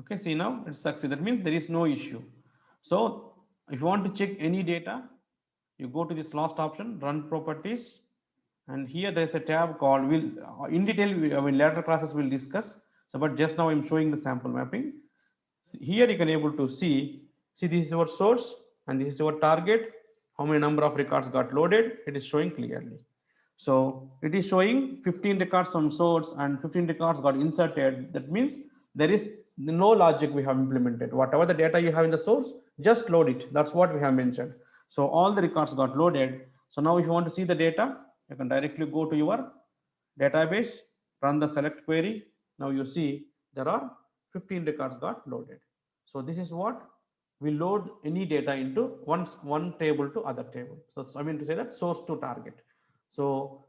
Okay, see now it's succeeded. That means there is no issue. So If you want to check any data, you go to this last option, run properties, and here there's a tab called, in detail, later classes will discuss. So, but just now I'm showing the sample mapping. Here you can able to see this is your source and this is your target. How many number of records got loaded? It is showing clearly. So it is showing 15 records from source and 15 records got inserted. That means there is no logic we have implemented. Whatever the data you have in the source, just load it. That's what we have mentioned. So all the records got loaded. So now if you want to see the data, you can directly go to your database, run the select query. Now you see there are 15 records got loaded. So this is what we load any data into one table to other table. So I mean to say that source to target. So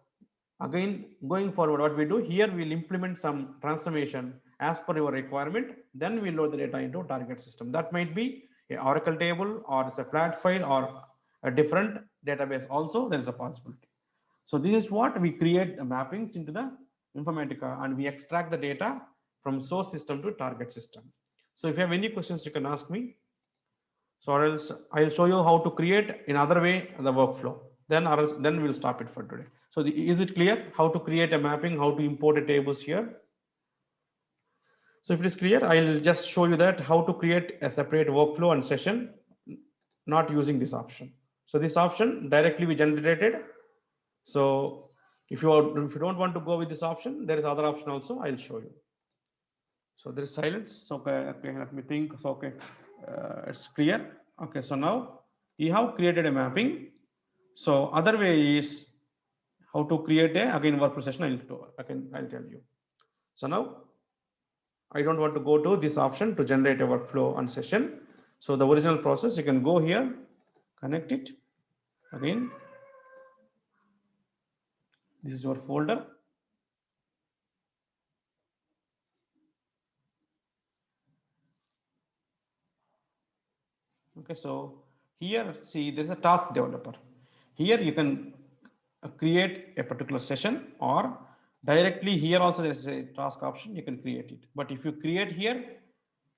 again, going forward, what we do here, we'll implement some transformation as per your requirement. Then we load the data into target system. That might be an Oracle table, or it's a flat file, or a different database. Also, there is a possibility. So this is what we create the mappings into the Informatica, and we extract the data from source system to target system. So if you have any questions, you can ask me. So or else I'll show you how to create in other way the workflow. Then we'll stop it for today. So is it clear how to create a mapping, how to import a tables here? So if it is clear, I'll just show you that how to create a separate workflow and session, not using this option. So this option directly we generated. So if you don't want to go with this option, there is other option also. I'll show you. So there is silence. So okay, let me think. So okay, it's clear. Okay, so now you have created a mapping. So other way is how to create a workflow session. I'll tell you. So now I don't want to go to this option to generate a workflow and session. So the original process, you can go here, connect it again. This is your folder. Okay, so here, see, there's a task developer. Here you can create a particular session, or directly here also there's a task option, you can create it. But if you create here,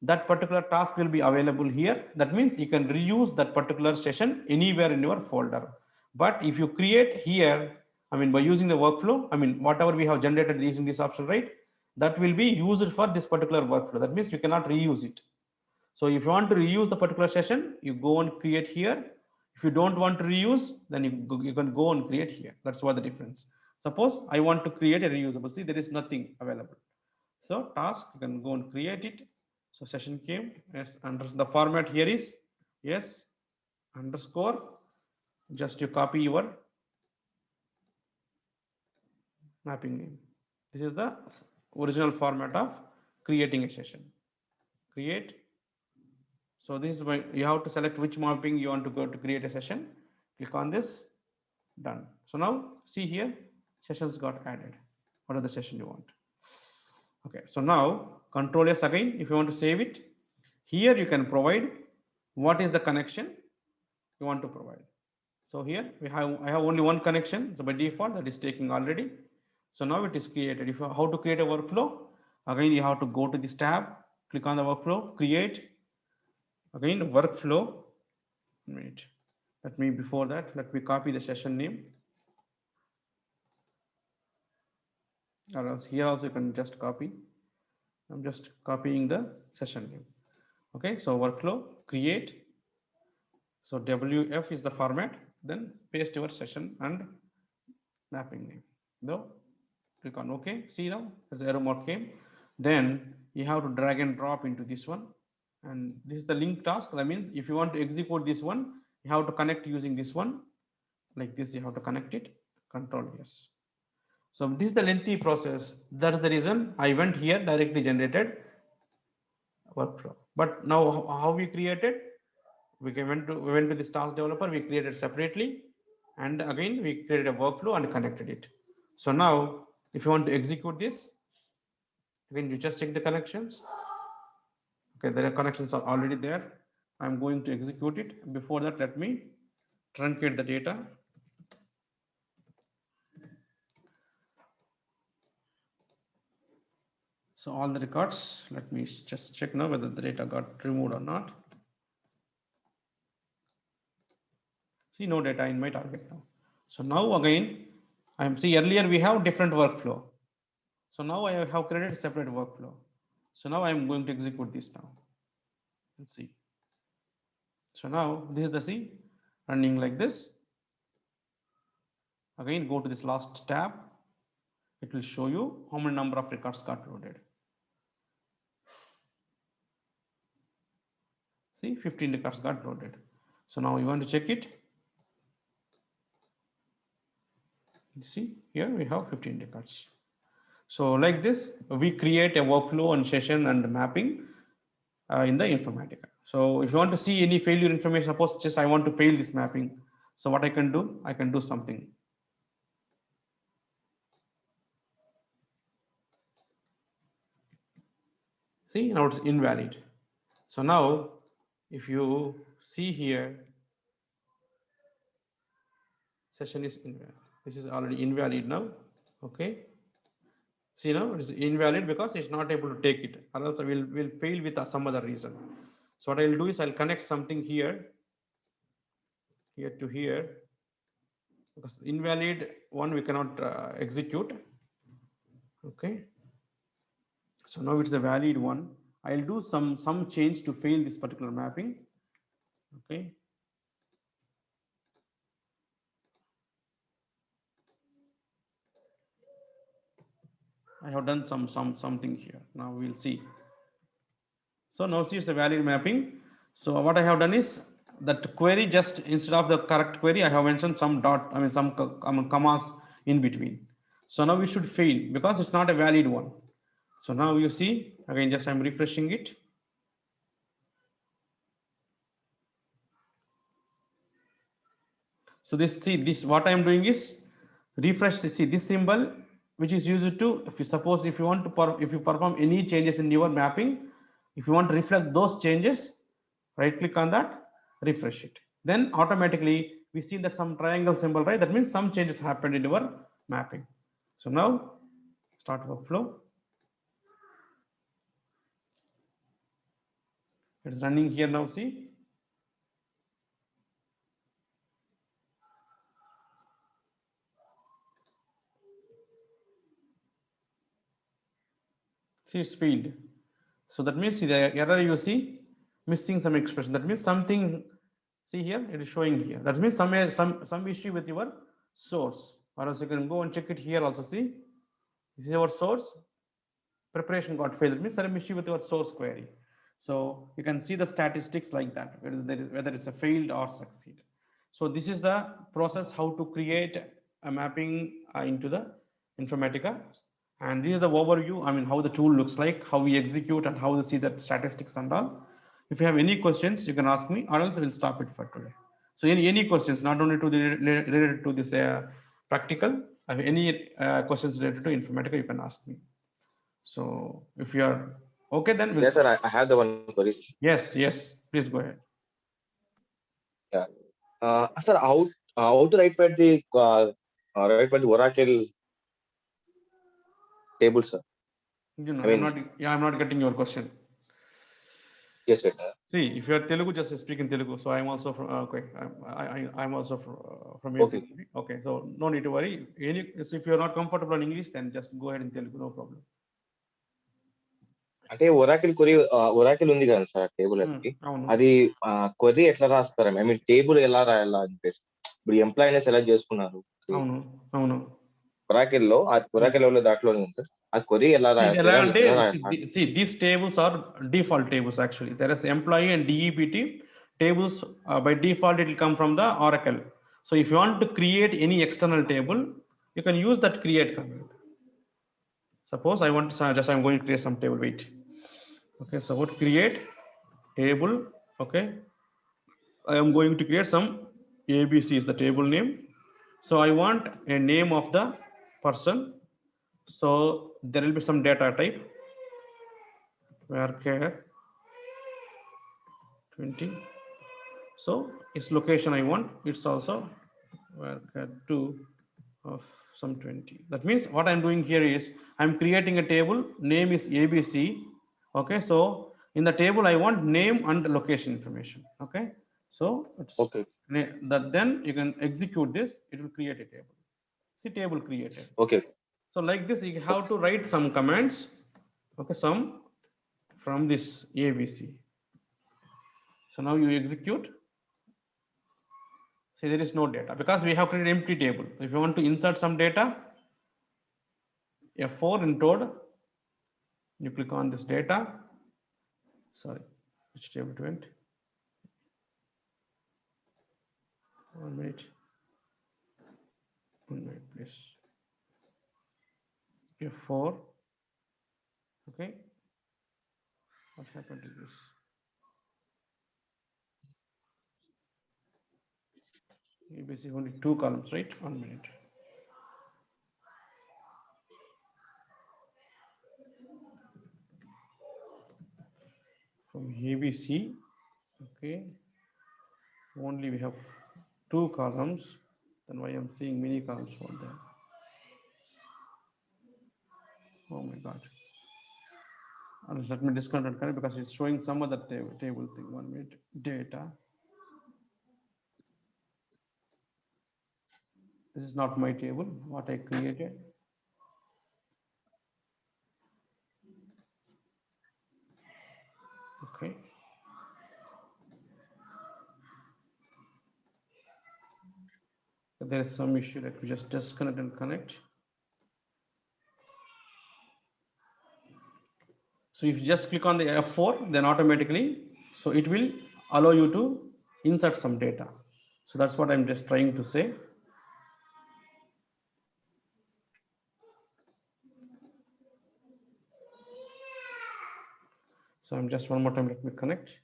that particular task will be available here. That means you can reuse that particular session anywhere in your folder. But if you create here, by using the workflow, whatever we have generated using this option, right, that will be used for this particular workflow. That means you cannot reuse it. So if you want to reuse the particular session, you go and create here. If you don't want to reuse, then you can go and create here. That's what the difference. Suppose I want to create a reusable. See, there is nothing available. So task, you can go and create it. So session came, yes, under the format here is yes underscore. Just you copy your mapping name. This is the original format of creating a session. Create. So this is why you have to select which mapping you want to go to create a session. Click on this, done. So now see here, sessions got added. What are the session you want? Okay, so now Control S again. If you want to save it, here you can provide what is the connection you want to provide. So here I have only one connection. So by default that is taking already. So now it is created. If you how to create a workflow, again you have to go to this tab, click on the workflow, create. Again workflow. Wait, before that, let me copy the session name. Or else here also you can just copy. I'm just copying the session name. Okay, so workflow, create. So WF is the format, then paste your session and mapping name. Though, click on OK. See now, there's error mark came. Then you have to drag and drop into this one. And this is the link task. That means if you want to execute this one, you have to connect using this one. Like this, you have to connect it. Control yes. So this is the lengthy process. That's the reason I went here directly generated workflow. But now how we created? We went to this task developer. We created separately, and again we created a workflow and connected it. So now, if you want to execute this, again you just check the connections. Okay, the connections are already there. I'm going to execute it. Before that, let me truncate the data. So all the records, let me just check now whether the data got removed or not. See, no data in my target now. So now again, see earlier we have different workflow. So now I have created a separate workflow. So now I'm going to execute this now. Let's see. So now this is the C running like this. Again, go to this last tab. It will show you how many number of records got loaded. See, 15 records got loaded. So now you want to check it. You see, here we have 15 records. So like this, we create a workflow and session and mapping in the Informatica. So if you want to see any failure information, suppose just I want to fail this mapping. So what I can do something. See, now it's invalid. So now if you see here, session is invalid. This is already invalid now. Okay. See, now it is invalid because it's not able to take it, or else will fail with some other reason. So what I'll do is I'll connect something here to here, because invalid one we cannot execute. Okay. So now it's a valid one. I'll do some change to fail this particular mapping. Okay. I have done something here. Now we'll see. So now see it's a valid mapping. So what I have done is that query, just instead of the correct query, I have mentioned some some commas in between. So now we should fail because it's not a valid one. So now you see again, just I'm refreshing it. So this what I'm doing is refresh. See this symbol which is used to, if you want to if you perform any changes in your mapping, if you want to reflect those changes, right click on that, refresh it. Then automatically we see that some triangle symbol, right? That means some changes happened in your mapping. So now start workflow. It's running here now. See. See, it's failed. So that means the error you see missing some expression. That means something. See here, it is showing here. That means some issue with your source. Or else you can go and check it here also. See, this is our source. Preparation got failed. That means some issue with your source query. So you can see the statistics like that, whether it's a failed or succeed. So this is the process how to create a mapping into the Informatica. And this is the overview. How the tool looks like, how we execute, and how we see the statistics and all. If you have any questions, you can ask me, or else we'll stop it for today. So any questions, not only related to this practical, any questions related to Informatica, you can ask me. So if you are okay, then we'll yes, sir. I have the one query. Yes, please go ahead. Yeah, sir, how to write back the Oracle table, sir? I'm not getting your question. Yes, sir. See, if you are Telugu, just speak in Telugu. So I'm also from I'm also from your country. Okay, so no need to worry. If you are not comfortable in English, then just go ahead in Telugu, no problem. అంటే Oracle ఉంది కదా sir table అది query ఎట్లా రాస్తారు? Table ఎలా రాయాలా అని చెప్పేసి ఇప్పుడు ఎంప్లాయీని సెలెక్ట్ చేసుకున్నారు ఒరాకిల్ లో దాంట్లో ఉంది సార్. ఆ క్వరీ ఎలా రాయాలి? See, these tables are default tables actually. There is employee and DEPT tables. By default, it will come from the Oracle. So if you want to create any external table, you can use that create command. Suppose I want to I'm going to create some table. Wait. Okay, so what create table? Okay, I am going to create some ABC is the table name. So I want a name of the person. So there will be some data type. Varchar 20. So its location I want. It's also varchar 2 of some 20. That means what I'm doing here is I'm creating a table. Name is ABC. Okay, so in the table I want name and location information. Okay, so that then you can execute this, it will create a table. See, table created. Okay. So like this, you have to write some commands. Okay, some from this ABC. So now you execute. See, there is no data because we have created an empty table. If you want to insert some data, F4 in Toad, you click on this data. Sorry, which table it went? 1 minute. 1 minute, please. F4. Okay. What happened to this? ABC only 2 columns, right? 1 minute. From ABC, okay. Only we have 2 columns. Then why I'm seeing many columns for there? Oh my God. Let me disconnect and connect because it's showing some other table thing. 1 minute. Data. This is not my table, what I created. Okay. There is some issue. Let me just disconnect and connect. So if you just click on the F4, then automatically, so it will allow you to insert some data. So that's what I'm just trying to say. So I'm just one more time, let me connect.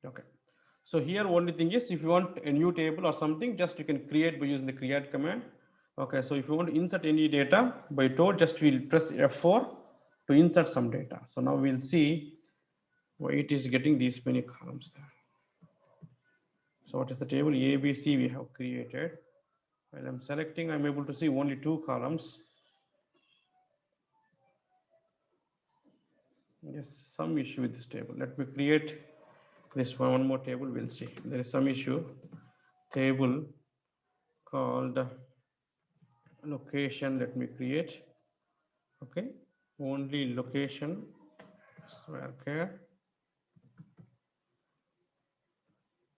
Okay. So here only thing is if you want a new table or something, just you can create by using the create command. Okay, so if you want to insert any data by Toad, just we'll press F4 to insert some data. So now we'll see why it is getting these many columns there. So what is the table ABC we have created? While I'm selecting, I'm able to see only 2 columns. Yes, some issue with this table. Let me create this one more table. We'll see. There is some issue. Table called location. Let me create. Okay, only location. Varchar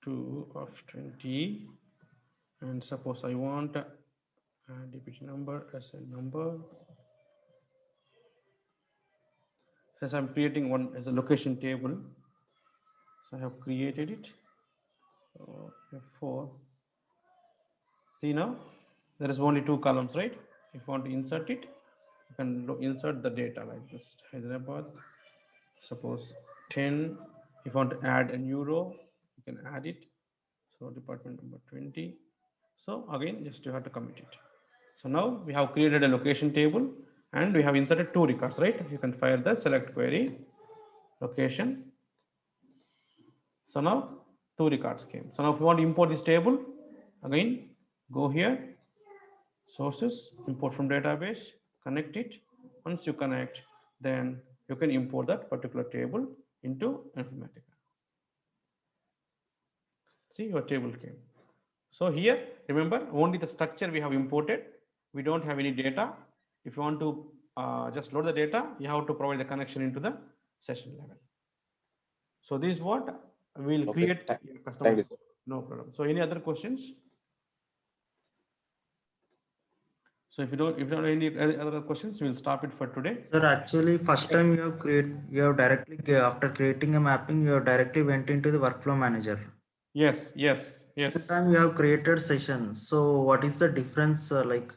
2 of 20. And suppose I want DPG number as a number. Since I'm creating one as a location table, so I have created it. So F4. See now, there is only 2 columns, right? If you want to insert it, you can insert the data like this. Hyderabad, suppose 10. If you want to add a new row, you can add it. So department number 20. So again, just you have to commit it. So now we have created a location table and we have inserted 2 records, right? You can fire the select query location. So now 2 records came. So now if you want to import this table, again, go here, sources, import from database, connect it. Once you connect, then you can import that particular table into Informatica. See, your table came. So here, remember, only the structure we have imported. We don't have any data. If you want to just load the data, you have to provide the connection into the session level. So this is what we'll create. Thank you. No problem. So any other questions? So if you don't have any other questions, we'll stop it for today. Sir, actually, first time you have directly, after creating a mapping, you have directly went into the workflow manager. Yes. This time you have created sessions. So what is the difference like?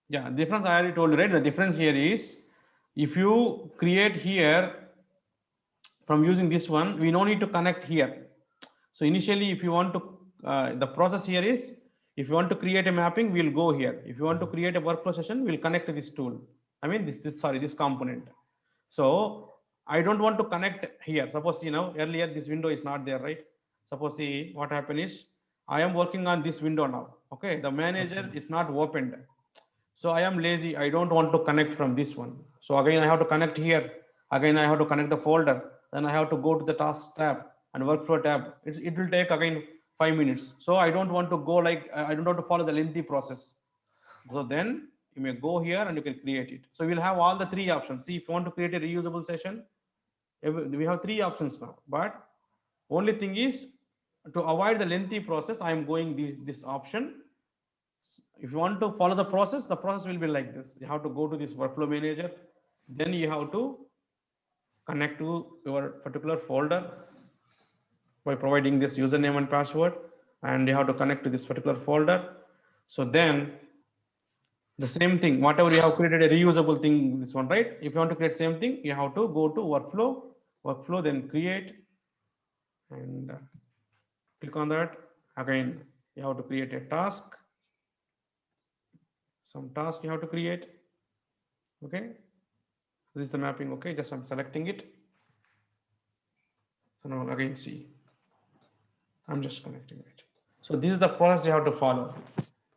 Yeah, difference I already told you, right? The difference here is if you create here from using this one, we no need to connect here. So initially, if you want to, the process here is, if you want to create a mapping, we'll go here. If you want to create a workflow session, we'll connect to this tool. I mean, this component. So I don't want to connect here. Suppose, earlier this window is not there, right? Suppose see what happened is I am working on this window now. Okay, the manager is not opened. So I am lazy. I don't want to connect from this one. So again, I have to connect here. Again, I have to connect the folder. Then I have to go to the task tab and workflow tab. It will take again 5 minutes. So I don't want to go like, I don't want to follow the lengthy process. So then you may go here and you can create it. So we'll have all the 3 options. See, if you want to create a reusable session, we have 3 options now. But only thing is, to avoid the lengthy process, I am going this option. If you want to follow the process will be like this. You have to go to this workflow manager. Then you have to connect to your particular folder by providing this username and password. And you have to connect to this particular folder. So then the same thing, whatever you have created a reusable thing, this one, right? If you want to create same thing, you have to go to workflow, then create and click on that. Again, you have to create a task. Some task you have to create. Okay. This is the mapping. Okay. Just I'm selecting it. So now again, see, I'm just connecting it. So this is the process you have to follow.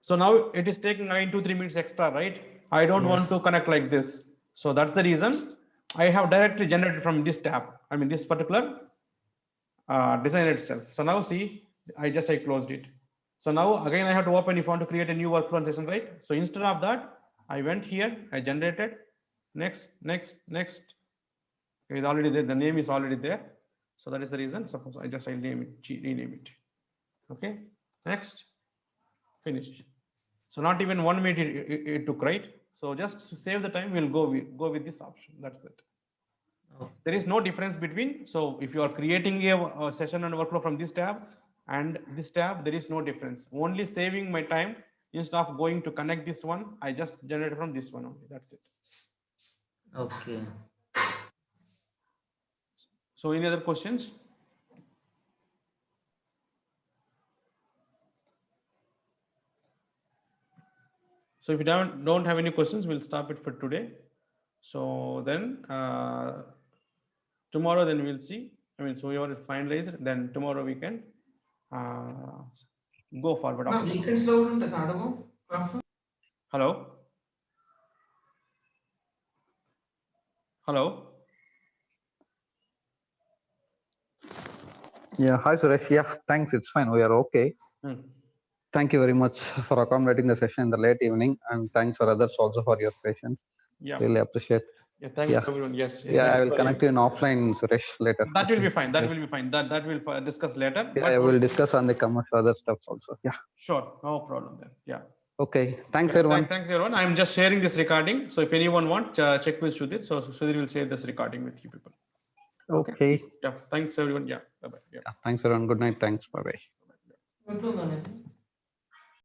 So now it is taking 2-3 minutes extra, right? I don't want to connect like this. So that's the reason I have directly generated from this tab. I mean, this particular design itself. So now see, I closed it. So now again, I have to open if I want to create a new workflow session, right? So instead of that, I went here, I generated next. It's already there. The name is already there. So that is the reason. Suppose I'll rename it. Okay. Next, finished. So not even 1 minute it took, right? So just to save the time, we'll go with this option. That's it. Okay. There is no difference between. So if you are creating a session and workflow from this tab and this tab, there is no difference. Only saving my time. Instead of going to connect this one, I just generated from this one only. That's it. Okay. So any other questions? So if you don't have any questions, we'll stop it for today. So then tomorrow, then we'll see. I mean, so we are finalized. Then tomorrow we can go forward. Hello. Hello. Yeah, hi Suresh. Yeah, thanks. It's fine. We are okay. Thank you very much for accommodating the session in the late evening, and thanks for others also for your patience. Yeah. Really appreciate. Yeah, thanks everyone. Yes. Yeah, I will connect you in offline, Suresh, later. That will be fine. That will be fine. That will discuss later. Yeah, I will discuss on the commercial other stuff also. Yeah. Sure. No problem then. Yeah. Okay. Thanks everyone. Thanks everyone. I'm just sharing this recording. So if anyone wants, check with Sudhir. So Sudhir will share this recording with you people. Okay. Yeah. Thanks everyone. Yeah. Bye bye. Yeah. Thanks everyone. Good night. Thanks. Bye bye.